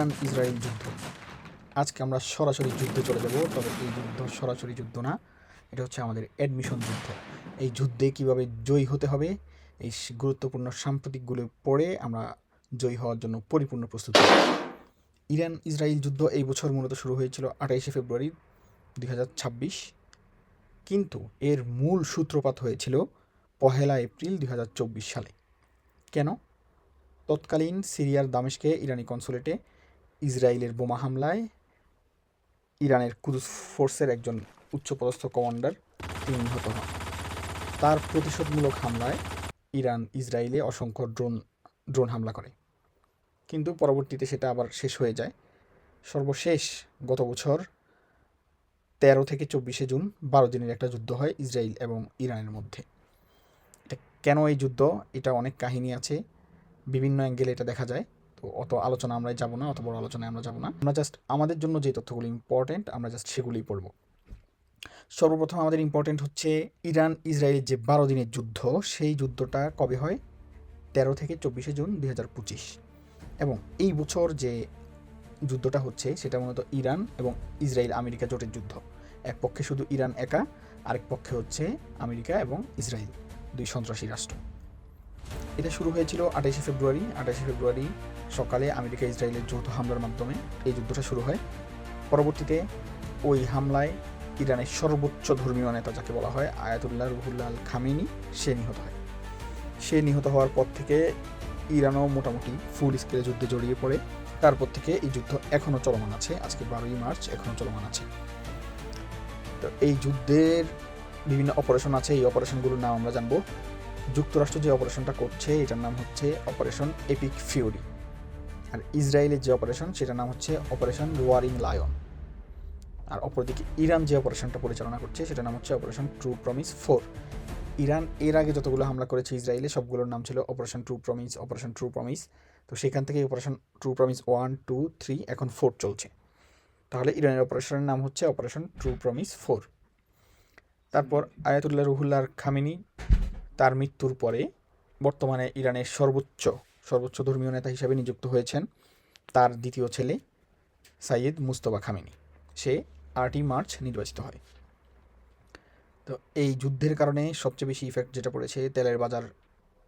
Iran Israel যুদ্ধ। আজকে আমরা সরাসরি যুদ্ধে চলে যাব, তবে এই যুদ্ধ সরাসরি যুদ্ধ না, এটা হচ্ছে আমাদের অ্যাডমিশন যুদ্ধ। এই যুদ্ধে কিভাবে জয়ী হতে হবে, এই গুরুত্বপূর্ণ সাম্প্রতিকগুলো পড়ে আমরা জয়ী হওয়ার জন্য পরিপূর্ণ প্রস্তুত। ইরান ইসরায়েল যুদ্ধ এই বছর মূলত শুরু হয়েছিল 28শে ফেব্রুয়ারি 2026, কিন্তু এর মূল সূত্রপাত হয়েছিল 1 এপ্রিল 2024 সালে। কেন? তৎকালীন সিরিয়ার দামেস্কে ইরানি কনসুলেটে ইসরায়েলের বোমা হামলায় ইরানের কুদস ফোর্সের একজন উচ্চপদস্থ কমান্ডার তিনি নিহত হন। তার প্রতিশোধমূলক হামলায় ইরান ইসরায়েলে অসংখ্য ড্রোন হামলা করে, কিন্তু পরবর্তীতে সেটা আবার শেষ হয়ে যায়। সর্বশেষ গত বছর 13 থেকে 24শে জুন 12 দিনের একটা যুদ্ধ হয় ইসরায়েল এবং ইরানের মধ্যে। এটা কেন এই যুদ্ধ, এটা অনেক কাহিনী আছে, বিভিন্ন অ্যাঙ্গেলে এটা দেখা যায়। তো অত আলোচনা আমরা যাব না, অত বড় আলোচনায় আমরা যাব না। আমরা জাস্ট আমাদের জন্য যে তথ্যগুলো ইম্পর্টেন্ট আমরা জাস্ট সেগুলোই পড়ব। সর্বপ্রথম আমাদের ইম্পর্টেন্ট হচ্ছে ইরান ইসরায়েলের যে 12 দিনের যুদ্ধ, সেই যুদ্ধটা কবে হয়? 13 থেকে 24শে জুন 2025। এবং এই বছর যে যুদ্ধটা হচ্ছে সেটা মূলত ইরান এবং ইসরায়েল আমেরিকা জোটের যুদ্ধ। এক পক্ষে শুধু ইরান একা, আরেক পক্ষে হচ্ছে আমেরিকা এবং ইসরায়েল, দুই সন্ত্রাসী রাষ্ট্র। এটা শুরু হয়েছিল 28শে ফেব্রুয়ারি। 28শে ফেব্রুয়ারি সকালে আমেরিকা ইসরায়েলের যৌথ হামলার মাধ্যমে এই যুদ্ধটা শুরু হয়। পরবর্তীতে ওই হামলায় ইরানের সর্বোচ্চ ধর্মীয় নেতা যাকে বলা হয় আয়াতুল্লাহ রুহুল্লাহ আল খামেনি, সে নিহত হয়। সে নিহত হওয়ার পর থেকে ইরানও মোটামুটি ফুল স্কেলে যুদ্ধে জড়িয়ে পড়ে। তারপর থেকে এই যুদ্ধ এখনও চলমান আছে, আজকে 12ই মার্চ এখনও চলমান আছে। তো এই যুদ্ধের বিভিন্ন অপারেশন আছে, এই অপারেশনগুলোর নাম আমরা জানবো। যুক্তরাষ্ট্র যে অপারেশনটা করছে এটার নাম হচ্ছে অপারেশন এপিক ফিউরি, আর ইসরায়েলের যে অপারেশন সেটার নাম হচ্ছে অপারেশন রোয়ারিং লায়ন। আর অপরদিকে ইরান যে অপারেশনটা পরিচালনা করছে সেটার নাম হচ্ছে অপারেশন ট্রু প্রমিস 4। ইরান এর আগে যতগুলো হামলা করেছে ইসরায়েলে সবগুলোর নাম ছিল operation true promise, operation true promise. তো সেখান থেকে অপারেশন ট্রু প্রমিস 1, 2, 3 এখন 4 চলছে। তাহলে ইরানের অপারেশনের নাম হচ্ছে অপারেশন ট্রু প্রমিস 4। তারপর আয়াতুল্লাহ রুহুল্লাহ খামেনি তার মৃত্যুর পরে বর্তমানে ইরানের সর্বোচ্চ ধর্মীয় নেতা হিসেবে নিযুক্ত হয়েছেন তার দ্বিতীয় ছেলে সাইয়েদ মুস্তফা খামেনি। সে 8ই মার্চ নির্বাচিত হয়। তো এই যুদ্ধের কারণে সবচেয়ে বেশি ইফেক্ট যেটা পড়েছে,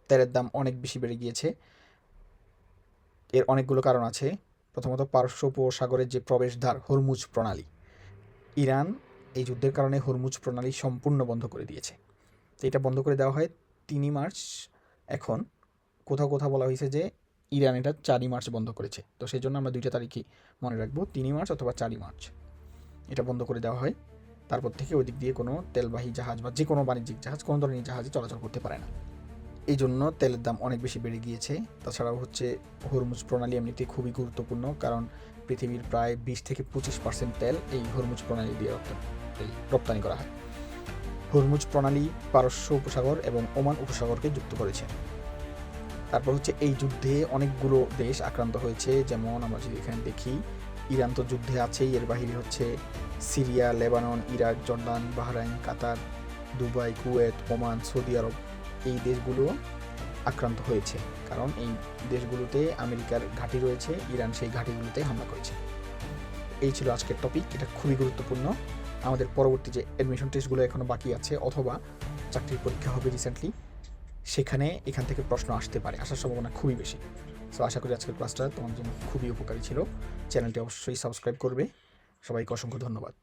তেলের দাম অনেক বেশি বেড়ে গিয়েছে। এর অনেকগুলো কারণ আছে। প্রথমত পারস্য উপসাগরের যে প্রবেশদ্বার হরমুজ প্রণালী, ইরান এই যুদ্ধের কারণে হরমুজ প্রণালী সম্পূর্ণ বন্ধ করে দিয়েছে। তো এটা বন্ধ করে দেওয়া হয় 3ই মার্চ। এখন কোথাও কোথাও বলা হয়েছে যে ইরান এটা 4ই মার্চ বন্ধ করেছে। তো সেই জন্য আমরা দুইটা তারিখই মনে রাখবো, 3ই মার্চ অথবা 4ই মার্চ এটা বন্ধ করে দেওয়া হয়। তারপর থেকে ওই দিক দিয়ে কোনো তেলবাহী জাহাজ বা যে কোনো বাণিজ্যিক জাহাজ, কোনো ধরনের জাহাজে চলাচল করতে পারে না। এই জন্য তেলের দাম অনেক বেশি বেড়ে গিয়েছে। তাছাড়াও হচ্ছে হরমুজ প্রণালী এমনিতে খুবই গুরুত্বপূর্ণ, কারণ পৃথিবীর প্রায় 20 থেকে 25% তেল এই হরমুজ প্রণালী দিয়ে রপ্তানি করা হয়। হরমুজ প্রণালী পারস্য উপসাগর এবং ওমান উপসাগরকে যুক্ত করেছে। তারপর হচ্ছে এই যুদ্ধে অনেকগুলো দেশ আক্রান্ত হয়েছে, যেমন আমরা যদি এখানে দেখি ইরান তো যুদ্ধে আছেই, এর বাহিরে হচ্ছে Syria, Lebanon, Iraq, Jordan, Bahrain, Qatar, Dubai, Kuwait, Oman, Saudi Arab, এই দেশগুলো আক্রান্ত হয়েছে, কারণ এই দেশগুলোতে আমেরিকার ঘাঁটি রয়েছে। ইরান সেই ঘাঁটিগুলোতে হামলা করেছে। এই ছিল আজকের টপিক, এটা খুবই গুরুত্বপূর্ণ। আমাদের পরবর্তী যে অ্যাডমিশন টেস্টগুলো এখনও বাকি আছে অথবা চাকরির পরীক্ষা হবে রিসেন্টলি, সেখানে এখান থেকে প্রশ্ন আসতে পারে, আসার সম্ভাবনা খুবই বেশি। সো আশা করি আজকের ক্লাসটা তোমার জন্য খুবই উপকারী ছিল। চ্যানেলটি অবশ্যই সাবস্ক্রাইব করবে। সবাইকে অসংখ্য ধন্যবাদ।